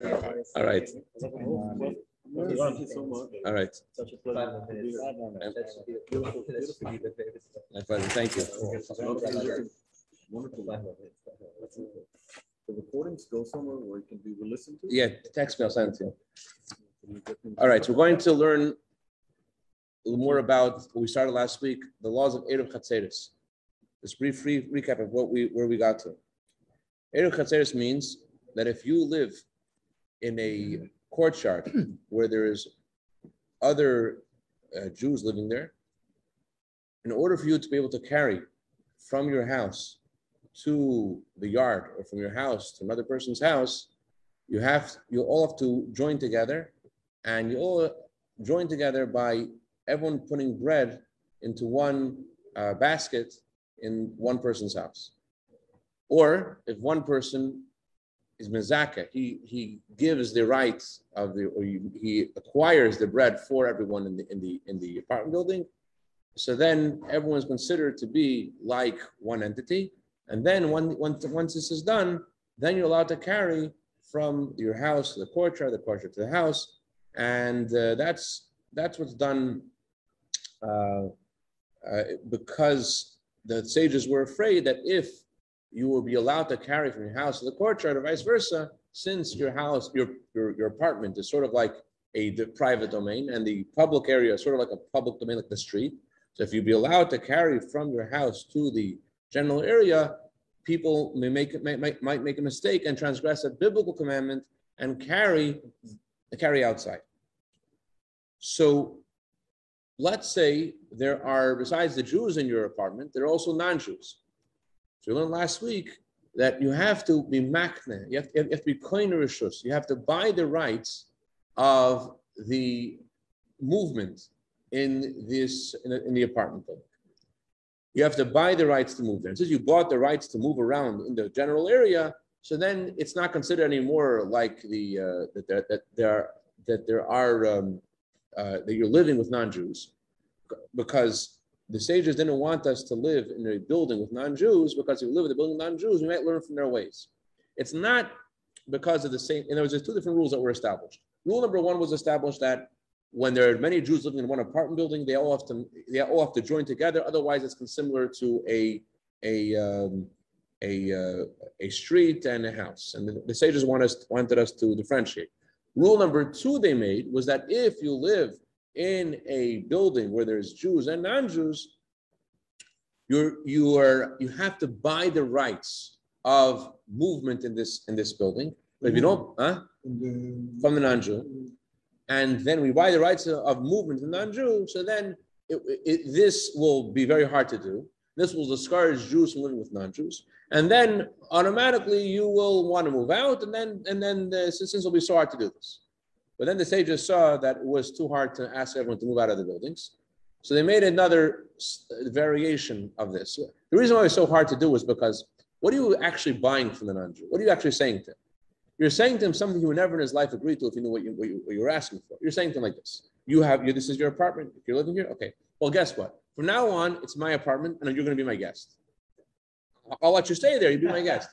All right. Thank you so much. All right. Such a pleasure. My pleasure. Thank you. Wonderful. The recordings go somewhere where it can be listened to? Yeah, text me, I'll send it to you. All right, so we're going to learn a little more about what we started last week, the laws of Eruv Chatzeiros. This brief recap of where we got to. Eruv Chatzeiros means that if you live in a courtyard where there is other Jews living there, in order for you to be able to carry from your house to the yard or from your house to another person's house, you all have to join together, and you all join together by everyone putting bread into one basket in one person's house. Or if one person is mezakeh, he gives the rights of he acquires the bread for everyone in the apartment building. So then everyone is considered to be like one entity. And then once this is done, then you're allowed to carry from your house to the courtyard to the house, and that's what's done because the sages were afraid that if you will be allowed to carry from your house to the courtyard or vice versa, since your house, your apartment is sort of like the private domain, and the public area is sort of like a public domain, like the street. So if you'd be allowed to carry from your house to the general area, people might make a mistake and transgress a biblical commandment and carry outside. So let's say there are, besides the Jews in your apartment, there are also non-Jews. So we learned last week that you have to be makne, you have to be koine rishus, you have to buy the rights of the movement in the apartment building. You have to buy the rights to move there. And since you bought the rights to move around in the general area, so then it's not considered anymore like that you're living with non-Jews, because the sages didn't want us to live in a building with non-Jews, because if we live in a building with non-Jews, we might learn from their ways. It's not because of the same. In other words, there's two different rules that were established. Rule number one was established that when there are many Jews living in one apartment building, they all have to join together. Otherwise, it's similar to a street and a house. And the sages wanted us to differentiate. Rule number two they made was that if you live in a building where there's Jews and non-Jews, you have to buy the rights of movement in this building. But if you don't, from the non-Jew. And then we buy the rights of movement to non-Jew, so then this will be very hard to do. This will discourage Jews from living with non-Jews, and then automatically you will want to move out, and then the citizens will be so hard to do this. But then the sages saw that it was too hard to ask everyone to move out of the buildings, so they made another variation of this. The reason why it's so hard to do is because what are you actually buying from the non-Jew? What are you actually saying to him? You're saying to him something he would never in his life agree to if he knew what you were asking for. You're saying to him like this: this is your apartment. If you're living here, okay. Well, guess what? From now on, it's my apartment, and you're going to be my guest. I'll let you stay there. You be my guest.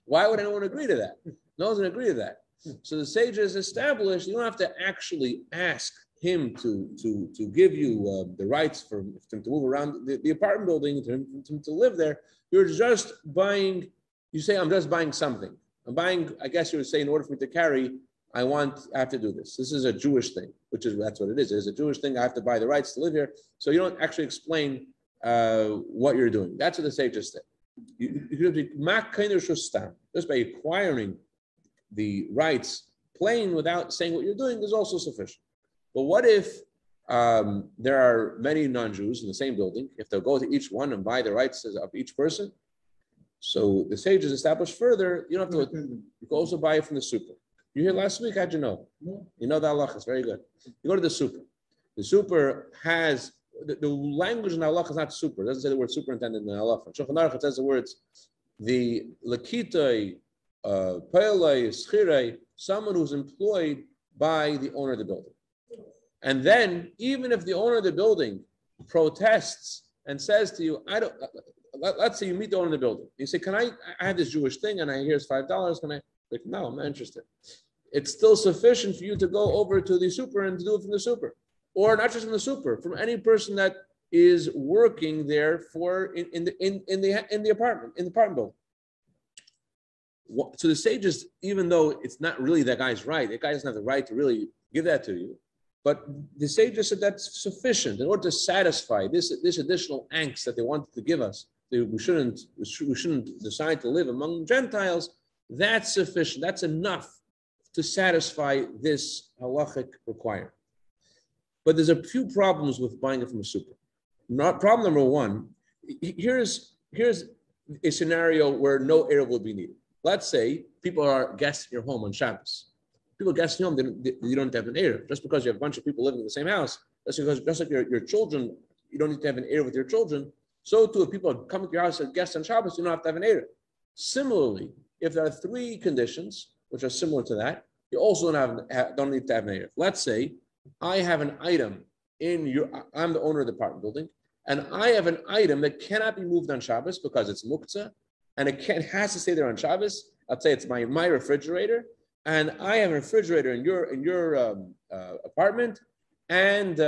Why would anyone agree to that? No one's going to agree to that. So the sages established you don't have to actually ask him to give you the rights for him to move around the apartment building to live there. You're just buying. You say, I'm just buying something. I'm buying, I guess you would say, in order for me to carry, I have to do this. This is a Jewish thing, that's what it is. It's a Jewish thing. I have to buy the rights to live here. So you don't actually explain what you're doing. That's what the sages say. Just by acquiring the rights plain without saying what you're doing is also sufficient. But what if there are many non-Jews in the same building? If they'll go to each one and buy the rights of each person, so the sages established further, you don't have to, you can also buy it from the super. You hear last week, how'd you know? You know the halacha, it's very good. You go to the super. The super has, the language in halacha is not super. It doesn't say the word superintendent in halacha. In Shulchan Aruch, it says the words, the lekitoi, peilei, schirei, someone who's employed by the owner of the building. And then, even if the owner of the building protests and says to you, let's say you meet the owner of the building. You say, I have this Jewish thing and here's $5. Can I? Like, no, I'm not interested. it's still sufficient for you to go over to the super and to do it from the super. Or not just from the super, from any person that is working there in the apartment building. So the sages, even though it's not really that guy's right, that guy doesn't have the right to really give that to you, but the sages said that's sufficient in order to satisfy this additional angst that they wanted to give us. We shouldn't decide to live among Gentiles. That's sufficient. That's enough to satisfy this halachic requirement. But there's a few problems with buying it from a super. Problem number one, here's a scenario where no Eruv will be needed. Let's say people are guests in your home on Shabbos. People guest in your home, you don't have an Eruv. Just because you have a bunch of people living in the same house, just like your children, you don't need to have an Eruv with your children. So too, if people come to your house as guests on Shabbos, you don't have to have an Eruv. Similarly, if there are three conditions which are similar to that, you also don't need to have an Eruv. Let's say I have an item I'm the owner of the apartment building, and I have an item that cannot be moved on Shabbos because it's muktzah, and it has to stay there on Shabbos. I'd say it's my refrigerator, and I have a refrigerator in your apartment, and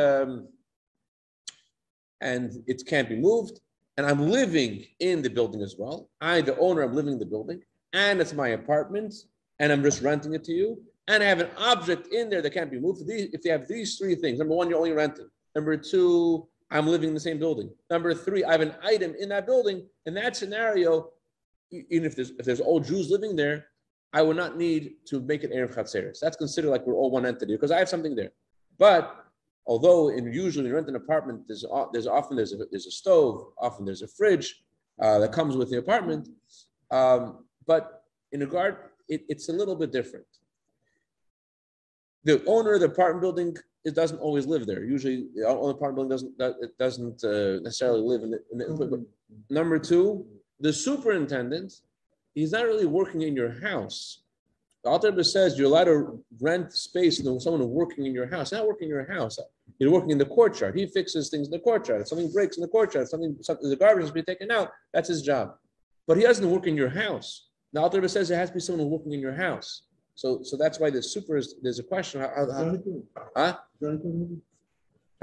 it can't be moved. And I'm living in the building as well. The owner, I'm living in the building, and it's my apartment, and I'm just renting it to you. And I have an object in there that can't be moved. If they have these three things, number one, you're only renting. Number two, I'm living in the same building. Number three, I have an item in that building. In that scenario, even if there's old Jews living there, I would not need to make an Eruv Chatzeiros. That's considered like we're all one entity because I have something there. But although usually when you rent an apartment, there's a stove, often there's a fridge that comes with the apartment. But in regard, it's a little bit different. The owner of the apartment building doesn't always live there. Usually, the owner of the apartment building doesn't necessarily live in the. Number two, the superintendent, he's not really working in your house. The Alter Rebbe says you're allowed to rent space to someone working in your house. You're not working in your house. You're working in the courtyard. He fixes things in the courtyard. If something breaks in the courtyard, the garbage has to be taken out, that's his job. But he doesn't work in your house. The Alter Rebbe says there has to be someone working in your house. So that's why there's a question. A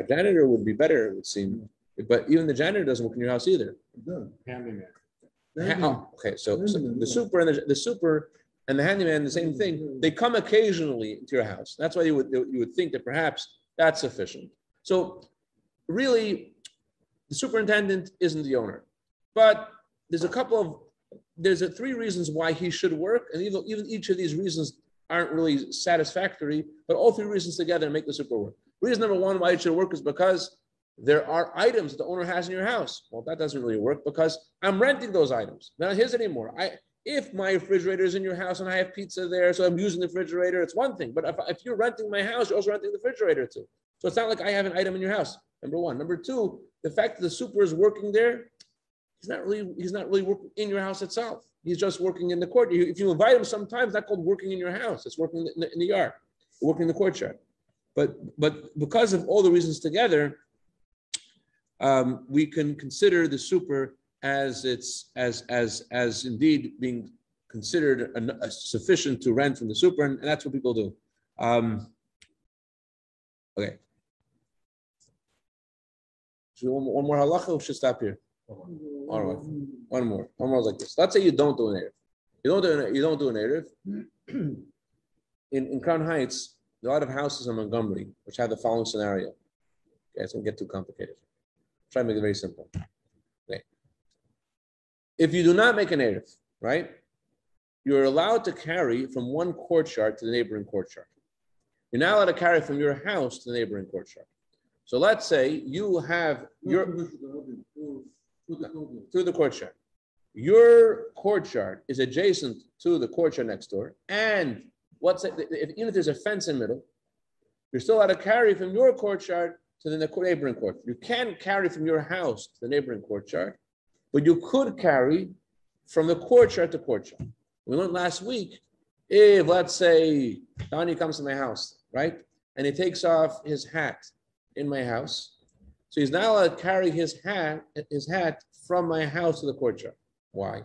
janitor would be better, it would seem. But even the janitor doesn't work in your house either. Handyman. Okay, so the super and the handyman, the same thing. They come occasionally to your house. That's why you would think that perhaps that's sufficient. So really, the superintendent isn't the owner. But there's three reasons why he should work, and even each of these reasons aren't really satisfactory, but all three reasons together make the super work. Reason number one why it should work is because there are items that the owner has in your house. Well, that doesn't really work because I'm renting those items. They're not his anymore. If my refrigerator is in your house and I have pizza there, so I'm using the refrigerator, it's one thing. But if you're renting my house, you're also renting the refrigerator too. So it's not like I have an item in your house, number one. Number two, the fact that the super is working there, he's not really working in your house itself. He's just working in the court. If you invite him sometimes, that's called working in your house. It's working in the yard, working in the courtyard. But because of all the reasons together, we can consider the super as indeed being considered sufficient to rent from the super, and that's what people do. Okay. Should we one more halacha, or should stop here? All right, one more like this. Let's say you don't do an Eruv. You don't do an Eruv. In Crown Heights, there are a lot of houses in Montgomery which have the following scenario. Okay, it's going to get too complicated. Try to make it very simple. Okay. If you do not make an Eruv, right, you're allowed to carry from one courtyard to the neighboring courtyard. You're not allowed to carry from your house to the neighboring courtyard. So let's say you have through the courtyard. Your courtyard is adjacent to the courtyard next door, and even if there's a fence in the middle, you're still allowed to carry from your courtyard to the neighboring courtyard. You can't carry from your house to the neighboring courtyard, but you could carry from the courtyard to courtyard. We learned last week, if let's say Donnie comes to my house, right, and he takes off his hat in my house, so he's not allowed to carry his hat from my house to the courtyard. Why?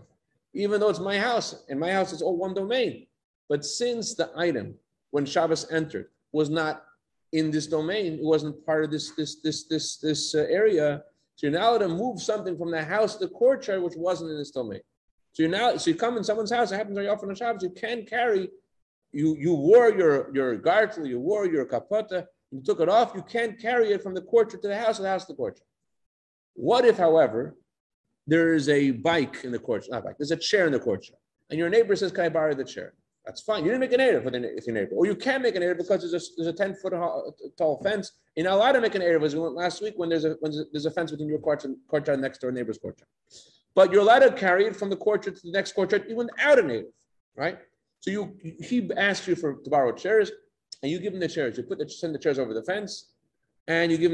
Even though it's my house, in my house it's all one domain. But since the item when Shabbos entered was not in this domain, it wasn't part of this area. So you're now allowed to move something from the house to the courtyard, which wasn't in this domain. So you come in someone's house. It happens very often on Shabbos. You can carry. You wore your gartel, you wore your kapota. You took it off. You can't carry it from the courtyard to the house, or the house to the courtyard. What if, however, there is a bike in the courtyard? Not bike. There's a chair in the courtyard, and your neighbor says, "Can I borrow the chair?" That's fine. You didn't make an eruv with your neighbor, or you can make an eruv because there's a 10-foot tall fence. You're not allowed to make an eruv, as we went last week, when there's a fence between your courtyard next door neighbor's courtyard. But you're allowed to carry it from the courtyard to the next courtyard, even without an eruv, right? So he asks you to borrow chairs, and you give him the chairs. You send the chairs over the fence, and you give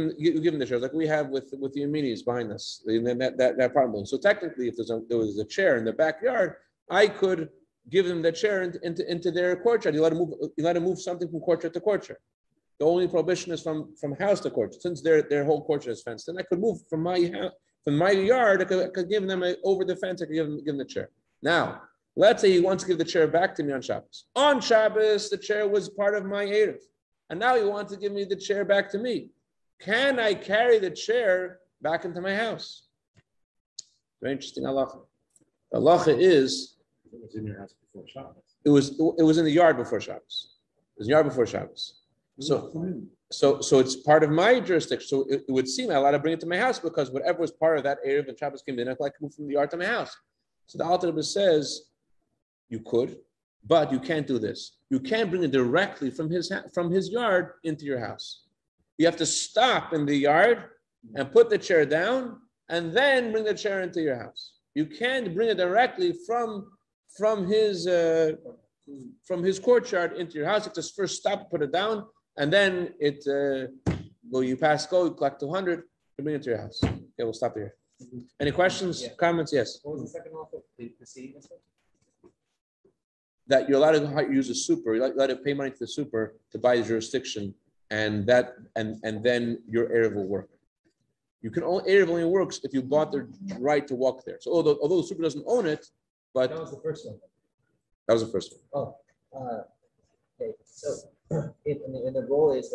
him the chairs, like we have with the Aminis behind us, that problem. So technically, if there was a chair in the backyard, I could give them the chair into their courtyard. You let them move something from courtyard to courtyard. The only prohibition is from house to courtyard. Since their whole courtyard is fenced, then I could move from my yard. I could give them over the fence. I could give them the chair. Now, let's say he wants to give the chair back to me on Shabbos. On Shabbos, the chair was part of my Eruv, and now he wants to give me the chair back to me. Can I carry the chair back into my house? Very interesting halacha. The halacha is, it was in your house before Shabbos. It was in the yard before Shabbos. It was in the yard before Shabbos. So it's part of my jurisdiction. So it would seem I'm allowed to bring it to my house, because whatever was part of that Eruv and Shabbos came in, I could move from the yard to my house. So the Alter Rebbe says you could, but you can't do this. You can't bring it directly from his yard into your house. You have to stop in the yard and put the chair down, and then bring the chair into your house. You can't bring it directly from his courtyard into your house. You have to first stop, put it down, and then you collect 200, you bring it to your house. Okay, we'll stop here. Any questions, comments? Yes. What was the second offer? The seating and stuff? That you're allowed to use a super. You're allowed to pay money to the super to buy the jurisdiction, and then your Eruv will work. Eruv only works if you bought the right to walk there. So although the super doesn't own it, but that was the first one. That was the first one. Oh, okay. So the rule is,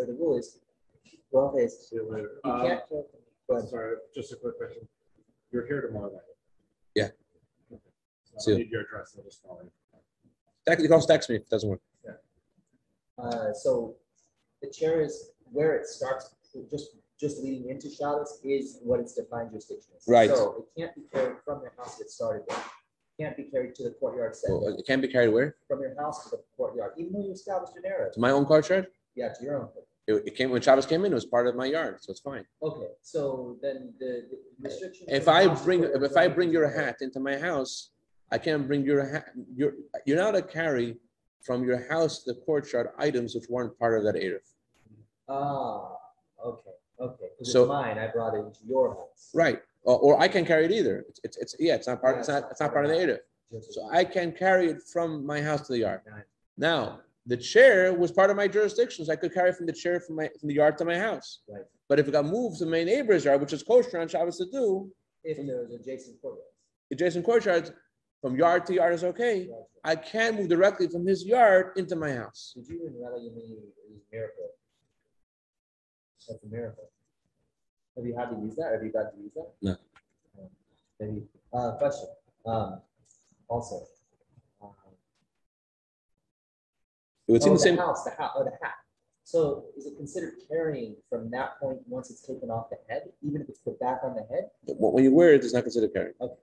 you can't. Sorry, just a quick question. You're here tomorrow night. Yeah. So I need your address. I'll just call you. You can also text me if it doesn't work. Yeah. So the chair is where it starts, just leading into Shabbos is what its defined jurisdiction is. Right. So it can't be carried from your house that started there. It can't be carried to the courtyard setting. Well, it can't be carried where? From your house to the courtyard, even though you established an area. To my own courtyard? Yeah, to your own. It came when Shabbos came in. It was part of my yard, so it's fine. Okay, so then the restriction. If I bring your hat into my house, I can't bring your hat. You're not to carry from your house to the courtyard items which weren't part of that Eruv. Okay. Because So it's mine. I brought it into your house. Right, or I can't carry it either. It's not part. It's not part of the Eruv. So I can carry it from my house to the yard. Now, the chair was part of my jurisdiction, so I could carry from the chair from the yard to my house. Right. But if it got moved to my neighbor's yard, which is kosher on Shabbos to do, If there was adjacent courtyards. adjacent courtyards, from yard to yard is okay. Right. I can move directly from his yard into my house. Did you and Rabbi use miracle? That's a miracle. Have you had to use that? Have you got to use that? No. Maybe. Question. Also. It would seem the same. The hat. So is it considered carrying from that point once it's taken off the head, even if it's put back on the head? When you wear it, it's not considered carrying. Okay.